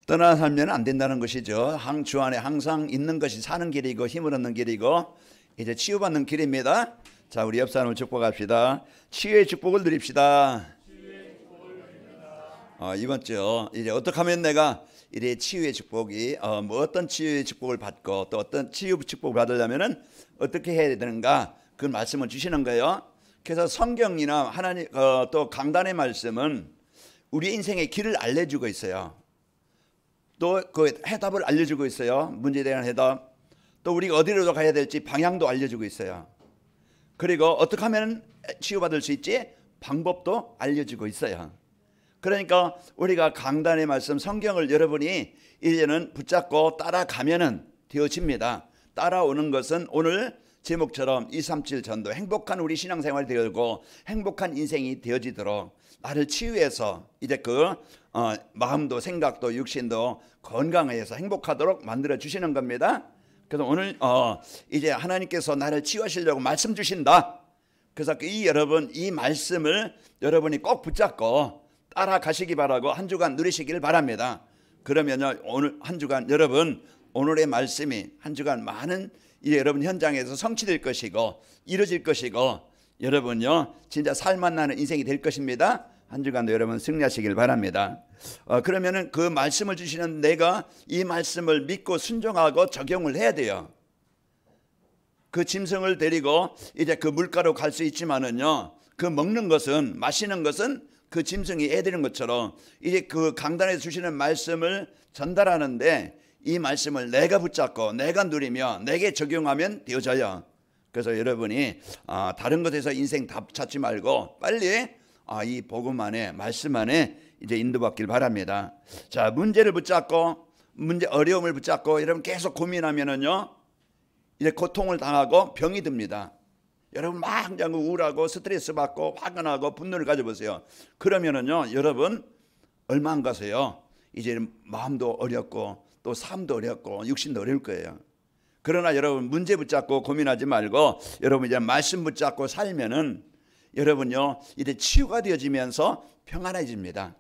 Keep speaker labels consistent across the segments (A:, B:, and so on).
A: 떠나 살면 안 된다는 것이죠. 항주 안에 항상 있는 것이 사는 길이고 힘을 얻는 길이고 이제 치유받는 길입니다. 자, 우리 옆 사람을 축복합시다. 치유의 축복을 누립시다. 이번 주 이제 어떻게 하면 내가 이래 치유의 축복이 뭐 어떤 치유의 축복을 받고 또 어떤 치유 축복을 받으려면은 어떻게 해야 되는가 그 말씀을 주시는 거예요. 그래서 성경이나 하나님 또 강단의 말씀은 우리 인생의 길을 알려주고 있어요. 또 그 해답을 알려주고 있어요. 문제에 대한 해답. 또 우리가 어디로 가야 될지 방향도 알려주고 있어요. 그리고 어떻게 하면 치유받을 수 있지 방법도 알려주고 있어요. 그러니까 우리가 강단의 말씀 성경을 여러분이 이제는 붙잡고 따라가면은 되어집니다. 따라오는 것은 오늘 제목처럼 237 전도 행복한 우리 신앙생활이 되고 행복한 인생이 되어지도록 나를 치유해서 이제 그 마음도 생각도 육신도 건강해서 행복하도록 만들어 주시는 겁니다. 그래서 오늘 이제 하나님께서 나를 치유하시려고 말씀 주신다. 그래서 여러분 이 말씀을 여러분이 꼭 붙잡고 따라가시기 바라고 한 주간 누리시기를 바랍니다. 그러면 오늘 한 주간 여러분 오늘의 말씀이 한 주간 많은 여러분 현장에서 성취될 것이고 이루어질 것이고 여러분요 진짜 살맛 나는 인생이 될 것입니다. 한 주간도 여러분 승리하시길 바랍니다. 그러면은 그 말씀을 주시는 내가 이 말씀을 믿고 순종하고 적용을 해야 돼요. 그 짐승을 데리고 이제 그 물가로 갈 수 있지만은요 그 먹는 것은 마시는 것은 그 짐승이 애드는 것처럼 이제 그 강단에서 주시는 말씀을 전달하는데 이 말씀을 내가 붙잡고 내가 누리며 내게 적용하면 되어져요. 그래서 여러분이 다른 것에서 인생 답 찾지 말고 빨리 이 복음 안에 말씀 안에 이제 인도받길 바랍니다. 자, 문제를 붙잡고 어려움을 붙잡고 여러분 계속 고민하면은요 이제 고통을 당하고 병이 듭니다. 여러분 막 우울하고 스트레스 받고 화가 나고 분노를 가져보세요. 그러면은요 여러분 얼마 안 가세요. 이제 마음도 어렵고 또 삶도 어렵고 육신도 어려울 거예요. 그러나 여러분 문제 붙잡고 고민하지 말고 여러분 이제 말씀 붙잡고 살면은 여러분요 이제 치유가 되어지면서 평안해집니다.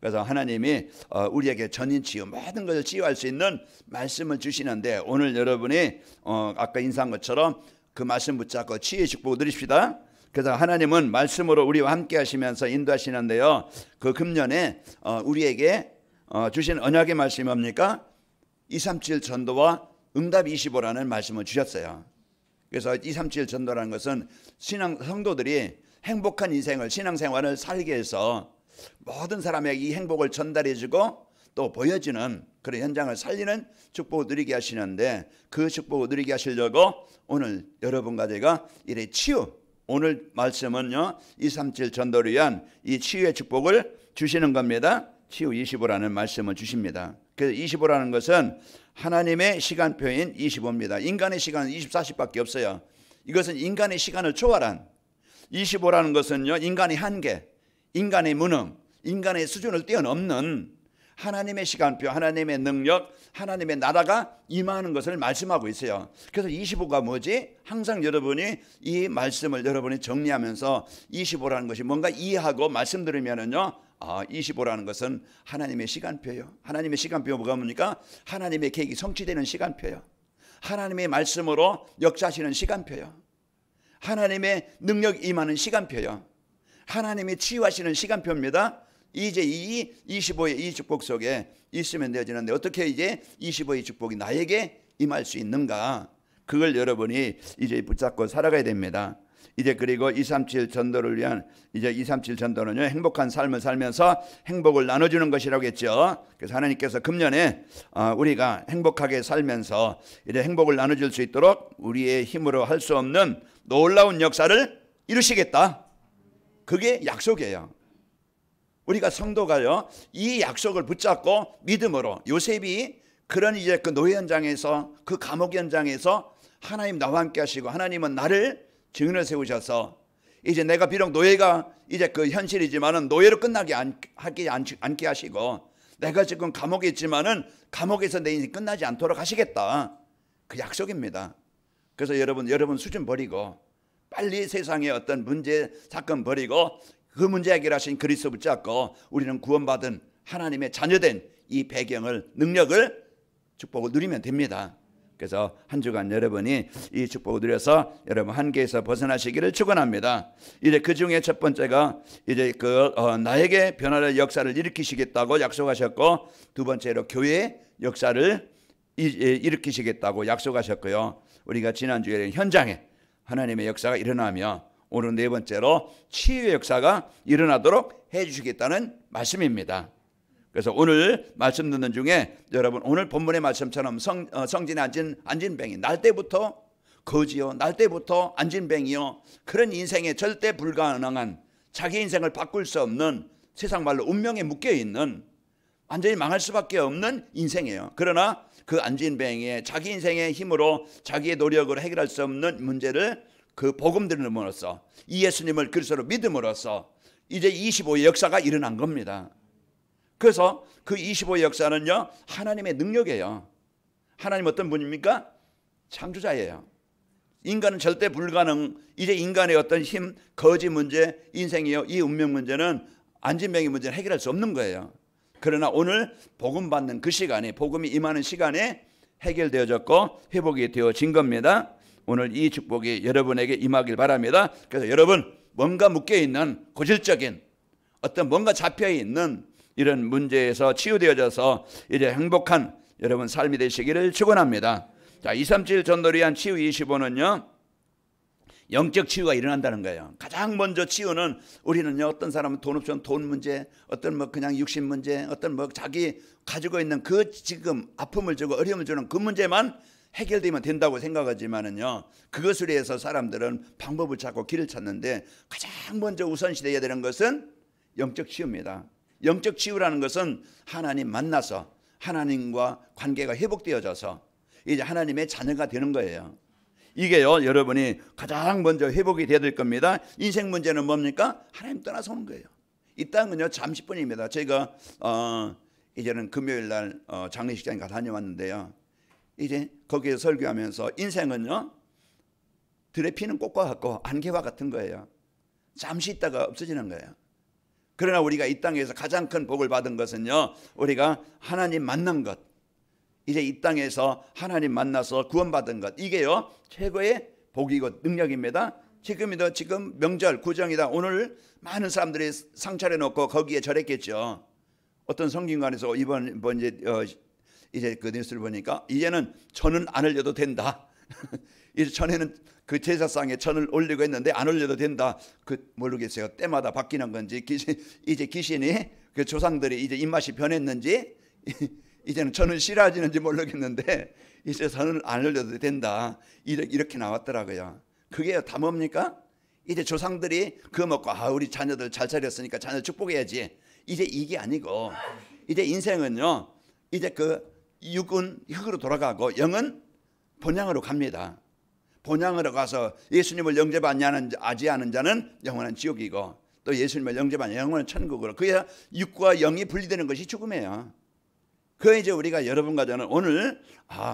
A: 그래서 하나님이 우리에게 전인 치유 모든 것을 치유할 수 있는 말씀을 주시는데 오늘 여러분이 아까 인사한 것처럼 그 말씀 붙잡고 치유의 축복을 누립시다. 그래서 하나님은 말씀으로 우리와 함께 하시면서 인도하시는데요. 그 금년에 우리에게 주신 언약의 말씀이 뭡니까? 237 전도와 응답 25라는 말씀을 주셨어요. 그래서 237 전도라는 것은 성도들이 행복한 인생을 신앙생활을 살게 해서 모든 사람에게 이 행복을 전달해주고 또 보여지는 그런 현장을 살리는 축복을 누리게 하시는데 그 축복을 누리게 하시려고 오늘 여러분과 제가 이래 치유 오늘 말씀은요 237 전도를 위한 이 치유의 축복을 주시는 겁니다. 치유 25라는 말씀을 주십니다. 그래서 25라는 것은 하나님의 시간표인 25입니다. 인간의 시간은 24시밖에 없어요. 이것은 인간의 시간을 초월한 25라는 것은요 인간의 한계, 인간의 무능, 인간의 수준을 뛰어넘는 하나님의 시간표, 하나님의 능력, 하나님의 나라가 임하는 것을 말씀하고 있어요. 그래서 25가 뭐지? 항상 여러분이 이 말씀을 여러분이 정리하면서 25라는 것이 뭔가 이해하고 말씀 들으면은요 25라는 것은 하나님의 시간표예요. 하나님의 시간표가 뭐가 뭡니까? 하나님의 계획이 성취되는 시간표예요. 하나님의 말씀으로 역사하시는 시간표예요. 하나님의 능력 임하는 시간표예요. 하나님이 치유하시는 시간표입니다. 이제 이 25의 이 축복 속에 있으면 되어지는데 어떻게 이제 25의 축복이 나에게 임할 수 있는가? 그걸 여러분이 이제 붙잡고 살아가야 됩니다. 이제 그리고 237 전도를 위한 이제 237 전도는요 행복한 삶을 살면서 행복을 나눠주는 것이라고 했죠. 그래서 하나님께서 금년에 우리가 행복하게 살면서 이제 행복을 나눠줄 수 있도록 우리의 힘으로 할 수 없는 놀라운 역사를 이루시겠다. 그게 약속이에요. 우리가 성도가요 이 약속을 붙잡고 믿음으로 요셉이 그런 이제 그 노예 현장에서 그 감옥 현장에서 하나님 나와 함께 하시고 하나님은 나를 증인을 세우셔서 이제 내가 비록 노예가 이제 그 현실이지만은 노예로 끝나게 않게 하시고 내가 지금 감옥에 있지만은 감옥에서 내 인생 끝나지 않도록 하시겠다. 그 약속입니다. 그래서 여러분 수준 버리고 빨리 세상의 어떤 문제 사건 버리고 그 문제 해결하신 그리스도 붙잡고 우리는 구원받은 하나님의 자녀된 이 배경을, 능력을, 축복을 누리면 됩니다. 그래서 한 주간 여러분이 이 축복을 누려서 여러분 한계에서 벗어나시기를 축원합니다. 이제 그 중에 첫 번째가 이제 나에게 변화의 역사를 일으키시겠다고 약속하셨고, 두 번째로 교회의 역사를 일으키시겠다고 약속하셨고요. 우리가 지난주에 현장에 하나님의 역사가 일어나며, 오늘 네 번째로 치유의 역사가 일어나도록 해주시겠다는 말씀입니다. 그래서 오늘 말씀 듣는 중에 여러분, 오늘 본문의 말씀처럼 성진에 앉은 뱅이, 날 때부터 거지요, 날 때부터 앉은 뱅이요, 그런 인생에 절대 불가능한, 자기 인생을 바꿀 수 없는, 세상 말로 운명에 묶여있는, 완전히 망할 수밖에 없는 인생이에요. 그러나 그 앉은 뱅이에 자기 인생의 힘으로, 자기의 노력으로 해결할 수 없는 문제를 그 복음 들음으로써, 이 예수님을 그리스도로 믿음으로써 이제 25의 역사가 일어난 겁니다. 그래서 그 25의 역사는요, 하나님의 능력이에요. 하나님 어떤 분입니까? 창조자예요. 인간은 절대 불가능. 이제 인간의 어떤 힘, 거지 문제, 인생이요, 이 운명 문제는, 안진병의 문제는 해결할 수 없는 거예요. 그러나 오늘 복음 받는 그 시간에, 복음이 임하는 시간에 해결되어졌고 회복이 되어진 겁니다. 오늘 이 축복이 여러분에게 임하길 바랍니다. 그래서 여러분, 뭔가 묶여있는 고질적인 어떤 뭔가 잡혀있는 이런 문제에서 치유되어져서 이제 행복한 여러분 삶이 되시기를 축원합니다. 자, 237 전도리한 치유 25는요, 영적 치유가 일어난다는 거예요. 가장 먼저 치유는, 우리는요, 어떤 사람은 돈 없으면 돈 문제, 어떤 그냥 육신 문제, 어떤 자기 가지고 있는 그 지금 아픔을 주고 어려움을 주는 그 문제만 해결되면 된다고 생각하지만은요, 그것을 위해서 사람들은 방법을 찾고 길을 찾는데, 가장 먼저 우선시 되어야 되는 것은 영적 치유입니다. 영적 치유라는 것은 하나님 만나서 하나님과 관계가 회복되어져서 이제 하나님의 자녀가 되는 거예요. 이게요, 여러분이 가장 먼저 회복이 되어야 될 겁니다. 인생 문제는 뭡니까? 하나님 떠나서 오는 거예요. 이 땅은요, 잠시뿐입니다. 제가 이제는 금요일 날 장례식장에 다녀왔는데요, 이제 거기에 설교하면서 인생은요, 들에 피는 꽃과 같고 안개와 같은 거예요. 잠시 있다가 없어지는 거예요. 그러나 우리가 이 땅에서 가장 큰 복을 받은 것은요, 우리가 하나님 만난 것, 이제 이 땅에서 하나님 만나서 구원받은 것, 이게요 최고의 복이고 능력입니다. 지금 명절 구정이다. 오늘 많은 사람들이 상 차려놓고 거기에 절했겠죠. 어떤 성경관에서 이번 이제 그 뉴스를 보니까 이제는 천은 안 올려도 된다. 이제 전에는 그 제사상에 천을 올리고 했는데 안 올려도 된다. 모르겠어요. 때마다 바뀌는 건지 이제 귀신이 그 조상들이 이제 입맛이 변했는지 이제는 천을 싫어하지는지 모르겠는데 이제 천을 안 올려도 된다. 이렇게 나왔더라고요. 그게 다 뭡니까? 이제 조상들이 그거 먹고 우리 자녀들 잘 차렸으니까 자녀 축복해야지. 이제 이게 아니고 이제 인생은요, 이제 그 육은 흙으로 돌아가고 영은 본향으로 갑니다. 본향으로 가서 예수님을 영접하지 않은 자는 영원한 지옥이고, 또 예수님을 영접하는 영원한 천국으로, 그래야 육과 영이 분리되는 것이 죽음이에요. 그 이제 우리가 여러분과 저는 오늘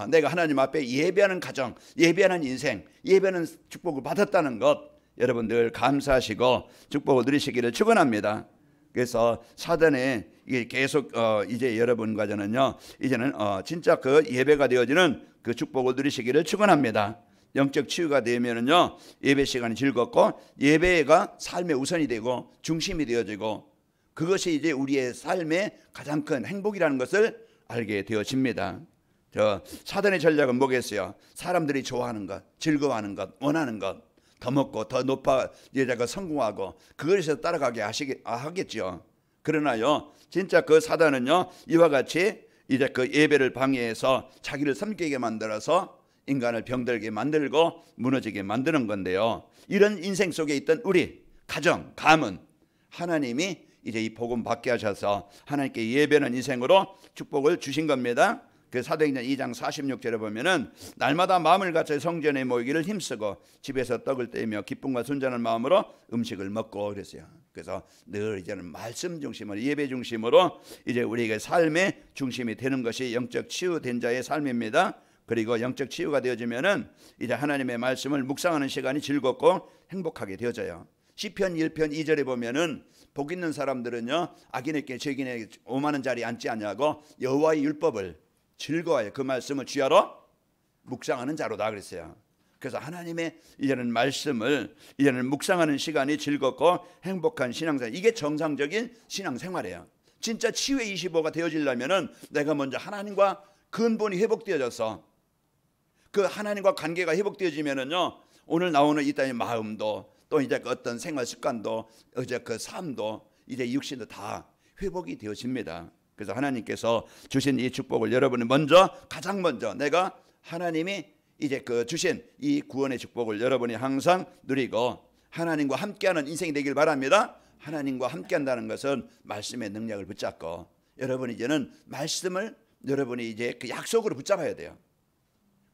A: 내가 하나님 앞에 예배하는 가정, 예배하는 인생, 예배하는 축복을 받았다는 것, 여러분들 감사하시고 축복을 누리시기를 축원합니다. 그래서 사단에 이게 계속 이제 여러분과 저는요, 이제는 진짜 그 예배가 되어지는 그 축복을 누리시기를 축원합니다. 영적 치유가 되면은요, 예배 시간이 즐겁고 예배가 삶의 우선이 되고 중심이 되어지고, 그것이 이제 우리의 삶의 가장 큰 행복이라는 것을 알게 되어집니다. 사단의 전략은 뭐겠어요? 사람들이 좋아하는 것, 즐거워하는 것, 원하는 것, 더 먹고 더 높아 여자가 성공하고 그것에서 따라가게 하겠죠. 그러나요, 진짜 그 사단은요, 이와 같이 이제 그 예배를 방해해서 자기를 섬기게 만들어서 인간을 병들게 만들고 무너지게 만드는 건데요, 이런 인생 속에 있던 우리 가정, 가문, 하나님이 이제 이 복음 받게 하셔서 하나님께 예배하는 인생으로 축복을 주신 겁니다. 그 사도행전 2장 46절에 보면은 날마다 마음을 갖춰 성전에 모이기를 힘쓰고 집에서 떡을 떼며 기쁨과 순전한 마음으로 음식을 먹고 그랬어요. 그래서 늘 이제는 말씀 중심으로, 예배 중심으로 이제 우리에게 삶의 중심이 되는 것이 영적 치유된 자의 삶입니다. 그리고 영적 치유가 되어지면은 이제 하나님의 말씀을 묵상하는 시간이 즐겁고 행복하게 되어져요. 시편 1편 2절에 보면은 복 있는 사람들은요 악인에게 죄인에게 오만한 자리에 앉지 아니하고 여호와의 율법을 즐거워해 그 말씀을 주야로 묵상하는 자로다 그랬어요. 그래서 하나님의 이제는 말씀을 이제는 묵상하는 시간이 즐겁고 행복한 신앙생활, 이게 정상적인 신앙생활이에요. 진짜 치유의 25가 되어지려면은 내가 먼저 하나님과 근본이 회복되어져서 그 하나님과 관계가 회복되어지면은요 오늘 나오는 이 땅의 마음도 또 이제 그 어떤 생활 습관도 이제 그 삶도 이제 육신도 다 회복이 되어집니다. 그래서 하나님께서 주신 이 축복을 여러분이 먼저 가장 먼저 내가 하나님이 이제 그 주신 이 구원의 축복을 여러분이 항상 누리고 하나님과 함께하는 인생이 되길 바랍니다. 하나님과 함께한다는 것은 말씀의 능력을 붙잡고 여러분이 이제는 말씀을 여러분이 이제 그 약속으로 붙잡아야 돼요.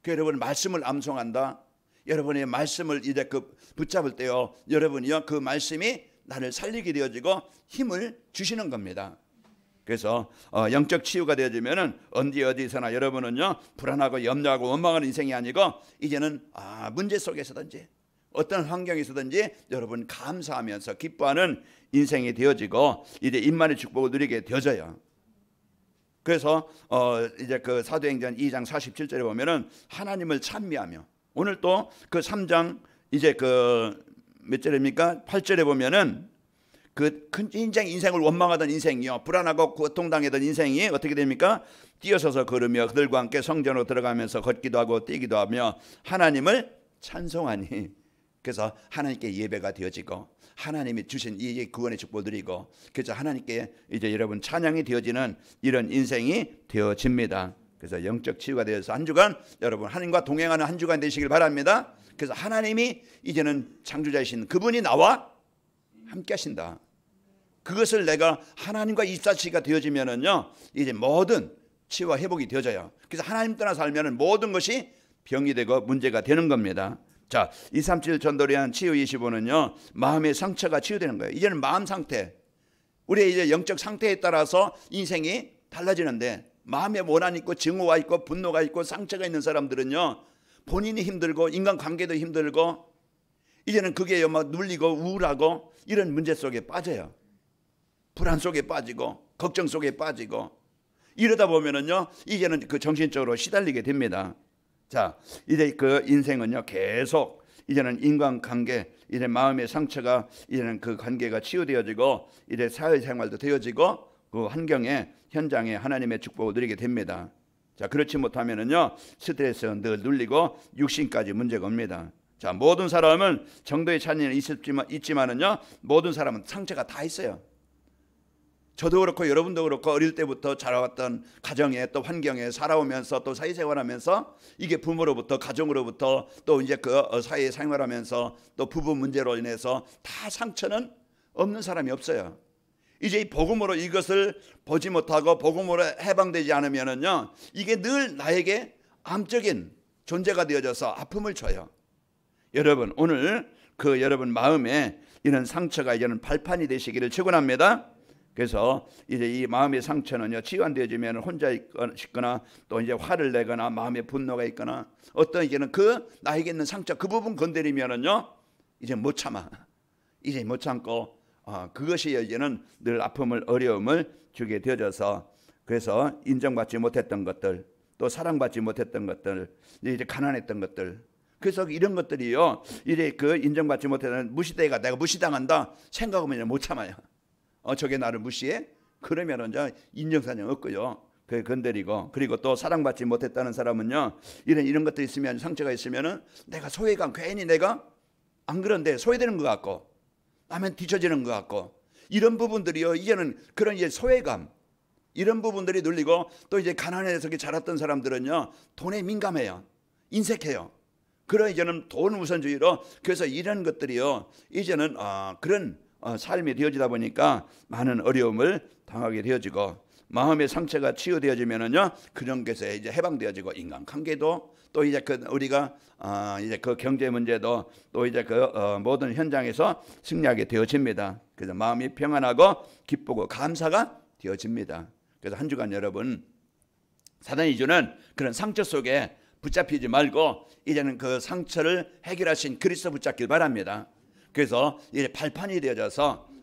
A: 그 여러분 말씀을 암송한다. 여러분의 말씀을 이제 그 붙잡을 때요 여러분이요 그 말씀이 나를 살리게 되어지고 힘을 주시는 겁니다. 그래서 영적 치유가 되어지면은 어디서나 여러분은요 불안하고 염려하고 원망하는 인생이 아니고 이제는 문제 속에서든지 어떤 환경에서든지 여러분 감사하면서 기뻐하는 인생이 되어지고 이제 임만의 축복을 누리게 되어져요. 그래서 이제 그 사도행전 2장 47절에 보면은 하나님을 찬미하며, 오늘 또 그 3장 이제 그 몇 절입니까? 8절에 보면은 그 큰 인생을 원망하던 인생이요 불안하고 고통당하던 인생이 어떻게 됩니까? 뛰어서서 걸으며 그들과 함께 성전으로 들어가면서 걷기도 하고 뛰기도 하며 하나님을 찬송하니, 그래서 하나님께 예배가 되어지고 하나님이 주신 이 구원의 축복을 드리고 그래서 하나님께 이제 여러분 찬양이 되어지는 이런 인생이 되어집니다. 그래서 영적 치유가 되어서 한 주간 여러분 하나님과 동행하는 한 주간 되시길 바랍니다. 그래서 하나님이 이제는 창조자이신 그분이 나와 함께 하신다. 그것을 내가 하나님과 24시가 되어지면은요 이제 모든 치유와 회복이 되어져요. 그래서 하나님 떠나 살면은 모든 것이 병이 되고 문제가 되는 겁니다. 자, 237 전도를 위한 치유 25는요 마음의 상처가 치유되는 거예요. 이제는 마음 상태, 우리의 이제 영적 상태에 따라서 인생이 달라지는데, 마음에 원한이 있고 증오가 있고 분노가 있고 상처가 있는 사람들은요 본인이 힘들고 인간관계도 힘들고 이제는 그게 막 눌리고 우울하고 이런 문제 속에 빠져요. 불안 속에 빠지고 걱정 속에 빠지고 이러다 보면은요 이제는 그 정신적으로 시달리게 됩니다. 자, 이제 그 인생은요 계속 이제는 인간관계, 이제 마음의 상처가 이제는 그 관계가 치유되어지고 이제 사회생활도 되어지고 그 환경에 현장에 하나님의 축복을 누리게 됩니다. 자, 그렇지 못하면은요 스트레스는 늘 눌리고 육신까지 문제가 옵니다. 자, 모든 사람은 정도의 차이는 있지만은요 모든 사람은 상처가 다 있어요. 저도 그렇고 여러분도 그렇고 어릴 때부터 자라왔던 가정에 또 환경에 살아오면서 또 사회생활하면서 이게 부모로부터 가정으로부터 또 이제 그 사회 생활하면서 또 부부 문제로 인해서 다 상처는 없는 사람이 없어요. 이제 이 복음으로 이것을 보지 못하고 복음으로 해방되지 않으면은요 이게 늘 나에게 암적인 존재가 되어져서 아픔을 줘요. 여러분 오늘 그 여러분 마음에 이런 상처가 이제는 발판이 되시기를 축원합니다. 그래서 이제 이 마음의 상처는요 치유되어지면 혼자 있거나 또 이제 화를 내거나 마음에 분노가 있거나 어떤 이제는 그 나에게 있는 상처 그 부분 건드리면은요 이제 못 참아, 이제 못 참고 그것이 이제는 늘 아픔을 어려움을 주게 되어져서, 그래서 인정받지 못했던 것들 또 사랑받지 못했던 것들 이제 가난했던 것들, 그래서 이런 것들이요 이제 그 인정받지 못했던 무시대가 내가 무시당한다 생각하면 못 참아요. 저게 나를 무시해? 그러면은 이제 인정사정 없고요. 그게 건드리고, 그리고 또 사랑받지 못했다는 사람은요 이런 것도 있으면 상처가 있으면은 내가 소외감, 괜히 내가 안 그런데 소외되는 것 같고 남은 뒤처지는 것 같고 이런 부분들이요 이제는 그런 이제 소외감 이런 부분들이 눌리고, 또 이제 가난해서 자랐던 사람들은요 돈에 민감해요. 인색해요. 그런 이제는 돈 우선주의로, 그래서 이런 것들이요 이제는 그런 삶이 되어지다 보니까 많은 어려움을 당하게 되어지고, 마음의 상처가 치유되어지면은요 그런 것에 이제 해방되어지고 인간관계도 또 이제 그 우리가 이제 그 경제 문제도 또 이제 그 모든 현장에서 승리하게 되어집니다. 그래서 마음이 평안하고 기쁘고 감사가 되어집니다. 그래서 한 주간 여러분 사단이 주는 그런 상처 속에 붙잡히지 말고 이제는 그 상처를 해결하신 그리스도 붙잡길 바랍니다. 그래서 이제 발판이 되어져서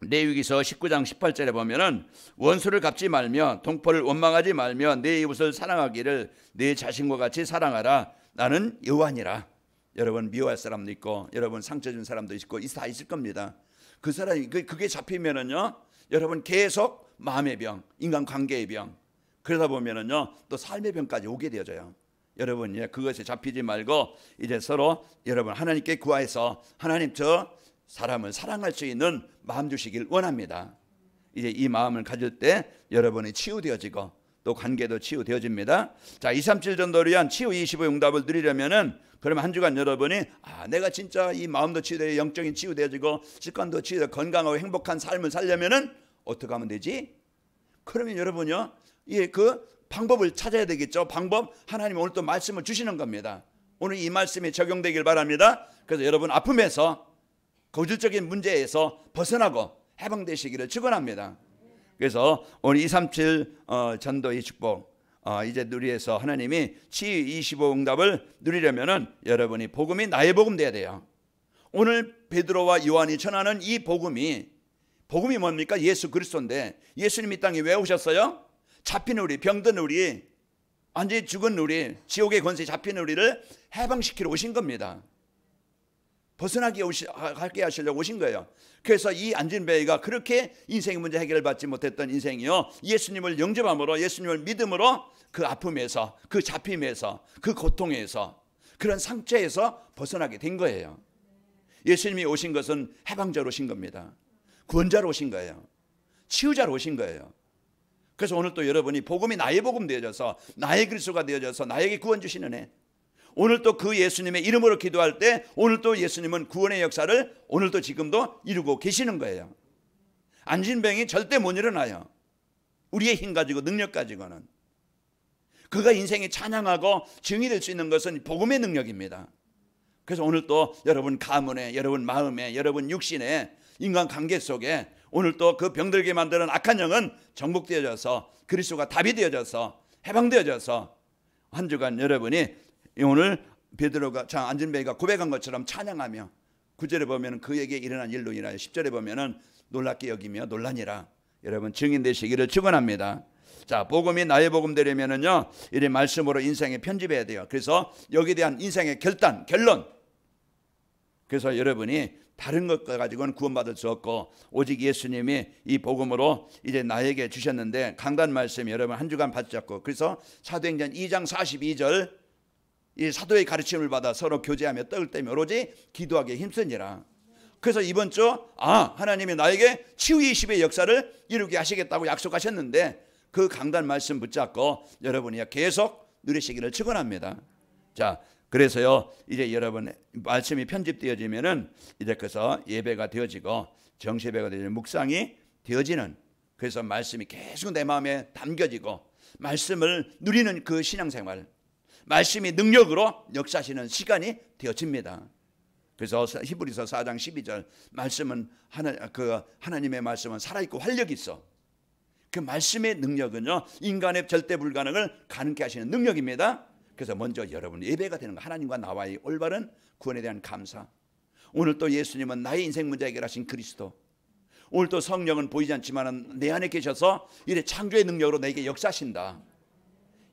A: 레위기서 19장 18절에 보면은 원수를 갚지 말며 동포를 원망하지 말며 내 이웃을 사랑하기를 내 자신과 같이 사랑하라. 나는 여호와니라. 여러분 미워할 사람도 있고 여러분 상처 준 사람도 있고 다 있을 겁니다. 그 사람이 그게 잡히면은요 여러분 계속 마음의 병, 인간관계의 병, 그러다 보면은요 또 삶의 병까지 오게 되어져요. 여러분 그것에 잡히지 말고 이제 서로 여러분 하나님께 구하여서 하나님 저 사람을 사랑할 수 있는 마음 주시길 원합니다. 이제 이 마음을 가질 때 여러분이 치유되어지고 또 관계도 치유되어집니다. 자, 237 전도를 위한 치유 25 응답을 누리려면은 그러면 한 주간 여러분이 내가 진짜 이 마음도 치유되어 영적인 치유되어지고 습관도 치유되어 건강하고 행복한 삶을 살려면은 어떻게 하면 되지? 그러면 여러분요 그 방법을 찾아야 되겠죠. 방법 하나님 오늘 또 말씀을 주시는 겁니다. 오늘 이 말씀이 적용되길 바랍니다. 그래서 여러분 아픔에서 고질적인 문제에서 벗어나고 해방되시기를 축원합니다. 그래서 오늘 237 전도의 축복 이제 누리해서 하나님이 치유 25 응답을 누리려면은 여러분이 복음이 나의 복음 돼야 돼요. 오늘 베드로와 요한이 전하는 이 복음이 뭡니까? 예수 그리스도인데 예수님 이 땅에 왜 오셨어요? 잡힌 우리, 병든 우리, 완전히 죽은 우리, 지옥의 권세에 잡힌 우리를 해방시키러 오신 겁니다. 벗어나게 하게 하시려고 오신 거예요. 그래서 이 안진뱅이가 그렇게 인생의 문제 해결을 받지 못했던 인생이요 예수님을 영접함으로 예수님을 믿음으로 그 아픔에서 그 잡힘에서 그 고통에서 그런 상처에서 벗어나게 된 거예요. 예수님이 오신 것은 해방자로 오신 겁니다. 구원자로 오신 거예요. 치유자로 오신 거예요. 그래서 오늘 또 여러분이 복음이 나의 복음 되어져서 나의 그리스도가 되어져서 나에게 구원 주시는 애, 오늘 또 그 예수님의 이름으로 기도할 때 오늘 또 예수님은 구원의 역사를 오늘도 지금도 이루고 계시는 거예요. 안진뱅이 절대 못 일어나요. 우리의 힘 가지고 능력 가지고는. 그가 인생에 찬양하고 증이 될 수 있는 것은 복음의 능력입니다. 그래서 오늘 또 여러분 가문에, 여러분 마음에, 여러분 육신에, 인간관계 속에 오늘 또 그 병들게 만드는 악한 영은 정복되어져서 그리스도가 답이 되어져서 해방되어져서 한 주간 여러분이 오늘 베드로가 안진뱅이가 고백한 것처럼 찬양하며 9절에 보면 그에게 일어난 일로 인하여 10절에 보면 놀랍게 여기며 논란이라. 여러분 증인되시기를 축원합니다. 자, 복음이 나의 복음 되려면은요 이런 말씀으로 인생에 편집해야 돼요. 그래서 여기에 대한 인생의 결론. 그래서 여러분이 다른 것 가지고는 구원받을 수 없고 오직 예수님이 이 복음으로 이제 나에게 주셨는데 강단 말씀 여러분 한 주간 받잡고 그래서 사도행전 2장 42절 이 사도의 가르침을 받아 서로 교제하며 떡을 떼며 오로지 기도하기에 힘쓰니라. 그래서 이번 주 하나님이 나에게 치유 20의 역사를 이루게 하시겠다고 약속하셨는데 그 강단 말씀 붙잡고 여러분이 계속 누리시기를 축원합니다. 자, 그래서요 이제 여러분 말씀이 편집되어지면은 이제 그래서 예배가 되어지고 정시예배가 되어지는 묵상이 되어지는, 그래서 말씀이 계속 내 마음에 담겨지고 말씀을 누리는 그 신앙생활, 말씀이 능력으로 역사하시는 시간이 되어집니다. 그래서 히브리서 4장 12절 말씀은 하나님의 말씀은 살아있고 활력이 있어. 그 말씀의 능력은요 인간의 절대 불가능을 가능케 하시는 능력입니다. 그래서 먼저 여러분 예배가 되는 거, 하나님과 나와의 올바른 구원에 대한 감사. 오늘 또 예수님은 나의 인생 문제 해결하신 그리스도, 오늘 또 성령은 보이지 않지만 내 안에 계셔서 이래 창조의 능력으로 내게 역사하신다.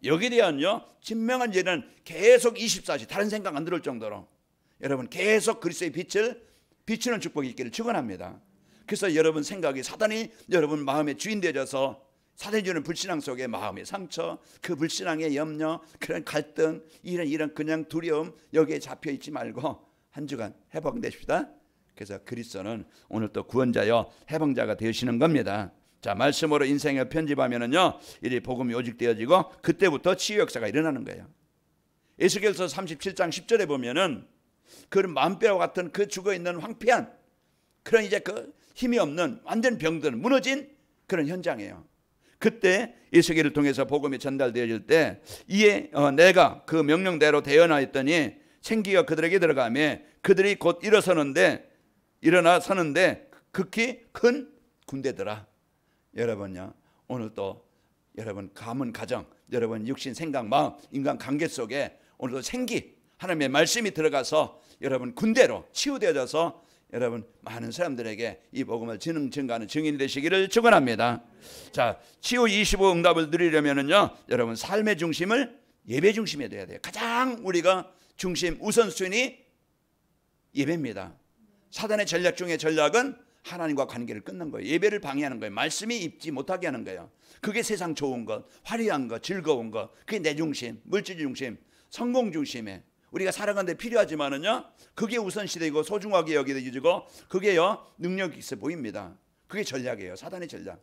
A: 여기에 대한요 진명한 예는 계속 24시 다른 생각 안 들을 정도로 여러분 계속 그리스도의 빛을 비추는 축복이 있기를 축원합니다. 그래서 여러분 생각이 사단이 여러분 마음의 주인 되어져서 사단이 주는 불신앙 속에 마음의 상처, 그 불신앙의 염려, 그런 갈등, 이런 그냥 두려움 여기에 잡혀 있지 말고 한 주간 해방되십시다. 그래서 그리스도는 오늘 또 구원자여 해방자가 되시는 겁니다. 자, 말씀으로 인생을 편집하면은요 이 복음이 오직되어지고 그때부터 치유 역사가 일어나는 거예요. 에스겔서 37장 10절에 보면은 그 마음뼈와 같은 그 죽어있는 황폐한 그런 이제 그 힘이 없는 완전 병든 무너진 그런 현장이에요. 그때 에스겔을 통해서 복음이 전달되어질 때 이에 내가 그 명령대로 대언하였더니 생기가 그들에게 들어가며 그들이 곧 일어나 서는데 극히 큰 군대더라. 여러분요 오늘 또 여러분 가문 가정, 여러분 육신 생각 마음 인간 관계 속에 오늘도 생기 하나님의 말씀이 들어가서 여러분 군대로 치유되어져서 여러분 많은 사람들에게 이 복음을 증거하는 증인이 되시기를 축원합니다. 자, 치유 25 응답을 누리려면은요, 여러분 삶의 중심을 예배 중심에 둬야 돼요. 가장 우리가 중심 우선순위 예배입니다. 사단의 전략 중에 전략은 하나님과 관계를 끊는 거예요. 예배를 방해하는 거예요. 말씀이 입지 못하게 하는 거예요. 그게 세상 좋은 것, 화려한 것, 즐거운 것, 그게 내 중심, 물질 중심, 성공 중심에 우리가 살아가는데 필요하지만은요, 그게 우선시되고 소중하게 여기지고 그게요 능력이 있어 보입니다. 그게 전략이에요. 사단의 전략.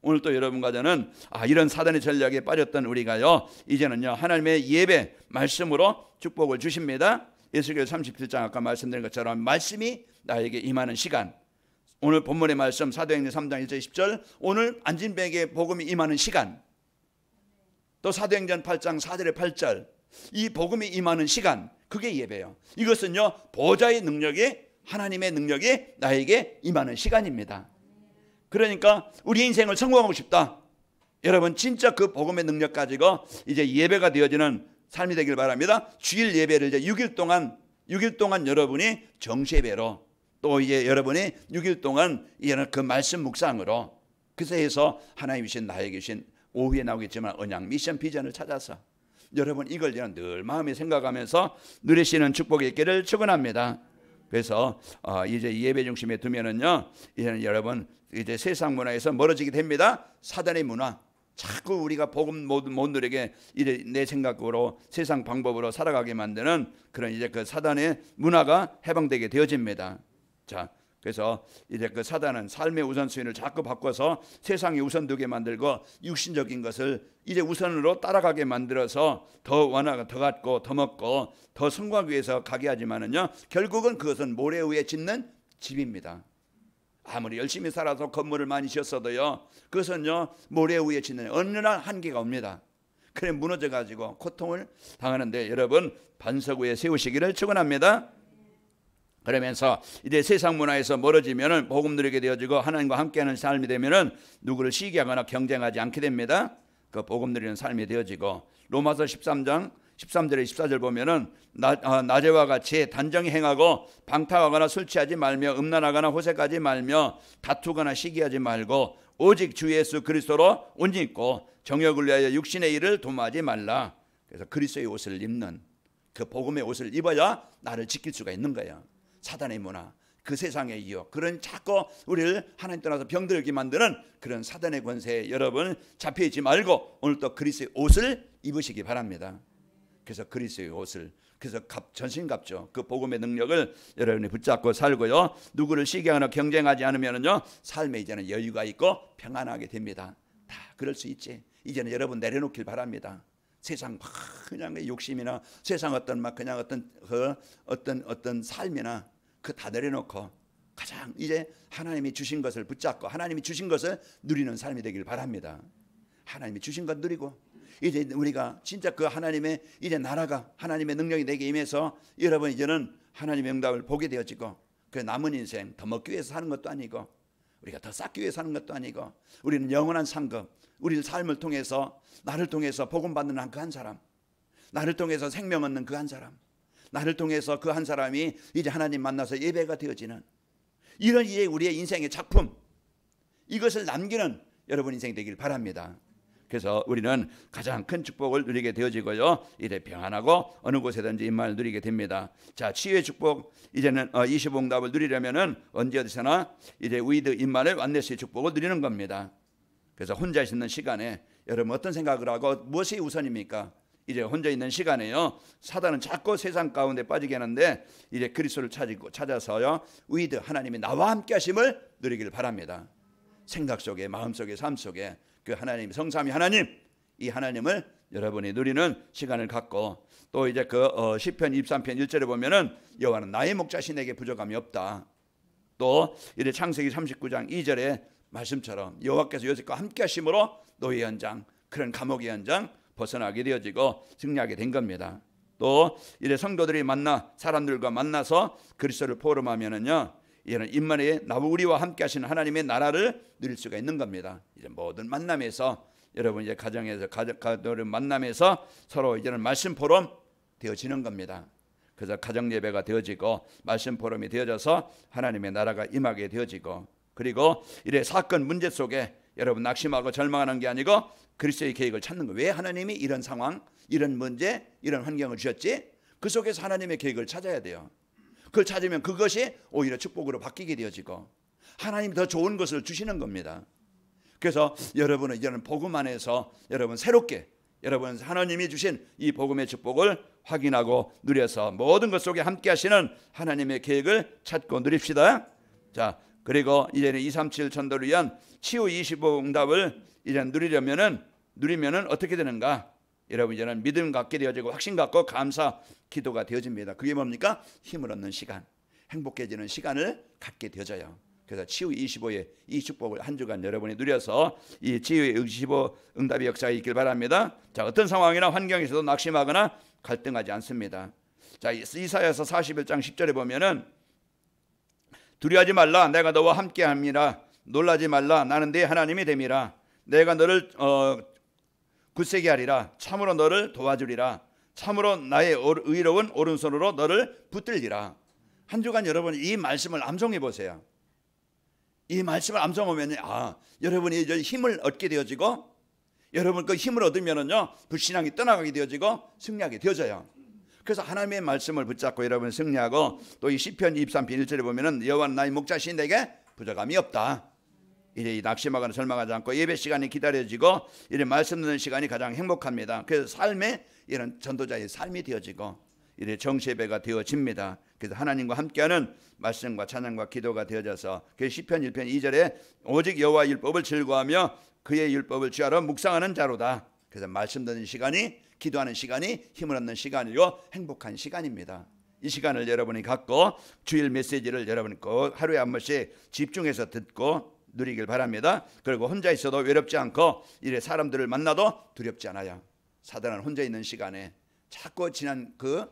A: 오늘 또 여러분과 저는 이런 사단의 전략에 빠졌던 우리가요, 이제는요 하나님의 예배 말씀으로 축복을 주십니다. 에스겔 37장 아까 말씀드린 것처럼 말씀이 나에게 임하는 시간, 오늘 본문의 말씀 사도행전 3장 1절 10절 오늘 안진뱅에게 복음이 임하는 시간, 또 사도행전 8장 4절에 8절 이 복음이 임하는 시간, 그게 예배예요. 이것은요 보좌의 능력이, 하나님의 능력이 나에게 임하는 시간입니다. 그러니까 우리 인생을 성공하고 싶다, 여러분 진짜 그 복음의 능력 가지고 이제 예배가 되어지는 삶이 되길 바랍니다. 주일 예배를 이제 6일 동안 여러분이 정시예배로, 또 이제 여러분이 6일 동안 이제는 그 말씀 묵상으로, 그래서 해서 하나님이 주신 나에게 주신 오후에 나오겠지만 언약 미션 비전을 찾아서 여러분 이걸 늘 마음에 생각하면서 누리시는 축복이 있기를 축원합니다. 그래서 이제 예배 중심에 두면은요, 이제는 여러분 이제 세상 문화에서 멀어지게 됩니다. 사단의 문화, 자꾸 우리가 복음 못 누리게 이제 내 생각으로 세상 방법으로 살아가게 만드는 그런 이제 그 사단의 문화가 해방되게 되어집니다. 자, 그래서 이제 그 사단은 삶의 우선순위를 자꾸 바꿔서 세상이 우선 두게 만들고 육신적인 것을 이제 우선으로 따라가게 만들어서 더 원하고 더 갖고 더 먹고 더 성공하기 위해서 가게 하지만은요, 결국은 그것은 모래 위에 짓는 집입니다. 아무리 열심히 살아서 건물을 많이 지었어도요, 그것은요 모래 위에 짓는 어느 날 한계가 옵니다. 그래 무너져 가지고 고통을 당하는데 여러분 반석 위에 세우시기를 축원합니다. 그러면서 이제 세상 문화에서 멀어지면은 복음 누리게 되어지고 하나님과 함께하는 삶이 되면은 누구를 시기하거나 경쟁하지 않게 됩니다. 그 복음 누리는 삶이 되어지고, 로마서 13장 13절에 14절 보면은 낮에와 같이 단정히 행하고 방탕하거나 술 취하지 말며 음란하거나 호색하지 말며 다투거나 시기하지 말고 오직 주 예수 그리스도로 옷 입고 정욕을 위하여 육신의 일을 도모하지 말라. 그래서 그리스도의 옷을 입는, 그 복음의 옷을 입어야 나를 지킬 수가 있는 거예요. 사단의 문화, 그 세상의 유혹, 그런 자꾸 우리를 하나님 떠나서 병들게 만드는 그런 사단의 권세에 여러분 잡혀있지 말고 오늘 또 그리스도의 옷을 입으시기 바랍니다. 그래서 그리스도의 옷을, 그래서 전신갑주, 그 복음의 능력을 여러분이 붙잡고 살고요, 누구를 시기하거나 경쟁하지 않으면은요 삶에 이제는 여유가 있고 평안하게 됩니다. 다 그럴 수 있지. 이제는 여러분 내려놓길 바랍니다. 세상 막 그냥 욕심이나 세상 어떤 막 그냥 어떤 삶이나 그 다 내려놓고 가장 이제 하나님이 주신 것을 붙잡고 하나님이 주신 것을 누리는 삶이 되길 바랍니다. 하나님이 주신 것 누리고 이제 우리가 진짜 그 하나님의 이제 나라가, 하나님의 능력이 내게 임해서 여러분 이제는 하나님의 응답을 보게 되어지고, 그 남은 인생 더 먹기 위해서 사는 것도 아니고 우리가 더 쌓기 위해서 사는 것도 아니고, 우리는 영원한 상급, 우리 삶을 통해서 나를 통해서 복음 받는 그 한 사람, 나를 통해서 생명 얻는 그 한 사람, 나를 통해서 그 한 사람이 이제 하나님 만나서 예배가 되어지는 이런 이제 우리의 인생의 작품, 이것을 남기는 여러분 인생이 되길 바랍니다. 그래서 우리는 가장 큰 축복을 누리게 되어지고요, 이제 평안하고 어느 곳에든지 임만을 누리게 됩니다. 자, 치유의 축복 이제는 25응답을 누리려면은 언제 어디서나 이제 위드 임만을 완내스의 축복을 누리는 겁니다. 그래서 혼자 있는 시간에 여러분 어떤 생각을 하고 무엇이 우선입니까? 이제 혼자 있는 시간에요, 사단은 자꾸 세상 가운데 빠지게 하는데 이제 그리스도를 찾아서요 위드 하나님이 나와 함께 하심을 누리길 바랍니다. 생각 속에, 마음 속에, 삶 속에 그 하나님, 성삼위 하나님, 이 하나님을 여러분이 누리는 시간을 갖고, 또 이제 그 시편 23편 1절에 보면은 여호와는 나의 목자시 내게 부족함이 없다. 또 이제 창세기 39장 2절에 말씀처럼 여호와께서 요셉과 함께 하심으로 노예 현장, 그런 감옥의 현장 벗어나게 되어지고 승리하게 된 겁니다. 또 이제 성도들이 사람들과 만나서 그리스도를 포럼하면은요, 이제는 임만의 우리와 함께 하시는 하나님의 나라를 누릴 수가 있는 겁니다. 이제 모든 만남에서 여러분 이제 가정에서 가족들 만남에서 서로 이제는 말씀 포럼 되어지는 겁니다. 그래서 가정 예배가 되어지고 말씀 포럼이 되어져서 하나님의 나라가 임하게 되어지고, 그리고 이래 사건 문제 속에 여러분 낙심하고 절망하는 게 아니고 그리스도의 계획을 찾는 거예요. 왜 하나님이 이런 상황, 이런 문제, 이런 환경을 주셨지? 그 속에서 하나님의 계획을 찾아야 돼요. 그걸 찾으면 그것이 오히려 축복으로 바뀌게 되어지고 하나님이 더 좋은 것을 주시는 겁니다. 그래서 여러분은 이제는 복음 안에서 여러분 새롭게 여러분 하나님이 주신 이 복음의 축복을 확인하고 누려서 모든 것 속에 함께 하시는 하나님의 계획을 찾고 누립시다. 자, 그리고 이제는 237 전도를 위한 치유 25 응답을 이제 누리면은 어떻게 되는가? 여러분 이제는 믿음 갖게 되어지고 확신 갖고 감사 기도가 되어집니다. 그게 뭡니까? 힘을 얻는 시간, 행복해지는 시간을 갖게 되어져요. 그래서 치유 25의 이 축복을 한 주간 여러분이 누려서 이 치유의 25 응답의 역사가 있길 바랍니다. 자, 어떤 상황이나 환경에서도 낙심하거나 갈등하지 않습니다. 자, 이사야서 41장 10절에 보면은 두려워하지 말라, 내가 너와 함께함이라. 놀라지 말라, 나는 네 하나님이 됨이라. 내가 너를 굳세게 하리라. 참으로 너를 도와주리라. 참으로 나의 의로운 오른손으로 너를 붙들리라. 한 주간 여러분 이 말씀을 암송해 보세요. 이 말씀을 암송하면 여러분이 이제 힘을 얻게 되어지고, 여러분 그 힘을 얻으면은요 불신앙이 떠나가게 되어지고 승리하게 되어져요. 그래서 하나님의 말씀을 붙잡고 여러분 승리하고, 또 이 시편 23편 1절에 보면은 여호와는 나의 목자시니 내게 부족함이 없다. 이제 낙심하거나 절망하지 않고 예배 시간이 기다려지고 이제 말씀 듣는 시간이 가장 행복합니다. 그래서 삶에 이런 전도자의 삶이 되어지고 이제 정시예배가 되어집니다. 그래서 하나님과 함께하는 말씀과 찬양과 기도가 되어져서 그 시편 1편 2절에 오직 여호와 율법을 즐거워하며 그의 율법을 취하러 묵상하는 자로다. 그래서 말씀 듣는 시간이, 기도하는 시간이 힘을 얻는 시간이고 행복한 시간입니다. 이 시간을 여러분이 갖고 주일 메시지를 여러분이 꼭 하루에 한 번씩 집중해서 듣고 누리길 바랍니다. 그리고 혼자 있어도 외롭지 않고 이래 사람들을 만나도 두렵지 않아요. 사단은 혼자 있는 시간에 자꾸 지난 그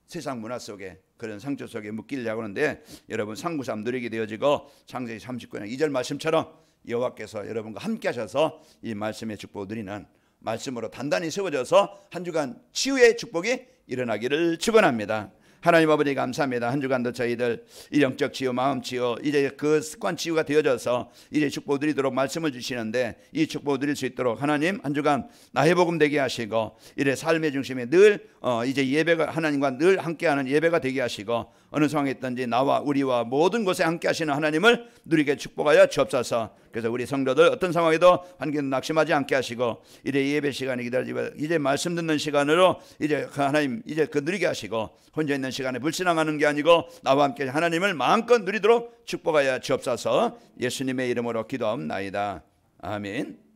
A: 세상 문화 속에 그런 상처 속에 묶이려고 하는데, 여러분 상부삼 누리게 되어지고 창세기 39장 2절 말씀처럼 여호와께서 여러분과 함께 하셔서 이 말씀의 축복을 누리는, 말씀으로 단단히 세워져서 한 주간 치유의 축복이 일어나기를 축원합니다. 하나님 아버지 감사합니다. 한 주간도 저희들 이 영적 치유, 마음 치유, 이제 그 습관 치유가 되어져서 이제 축복 드리도록 말씀을 주시는데, 이 축복 드릴 수 있도록 하나님 한 주간 나의 복음 되게 하시고 이래 삶의 중심에 늘 이제 예배가 하나님과 늘 함께하는 예배가 되게 하시고, 어느 상황에 있든지 나와 우리와 모든 곳에 함께 하시는 하나님을 누리게 축복하여 주옵소서. 그래서 우리 성도들 어떤 상황에도 환경 낙심하지 않게 하시고 이제 예배 시간이 기다리지만 이제 말씀 듣는 시간으로 이제 하나님 이제 그 누리게 하시고, 혼자 있는 시간에 불신앙하는 게 아니고 나와 함께 하나님을 마음껏 누리도록 축복하여 주옵소서. 예수님의 이름으로 기도하옵나이다. 아멘.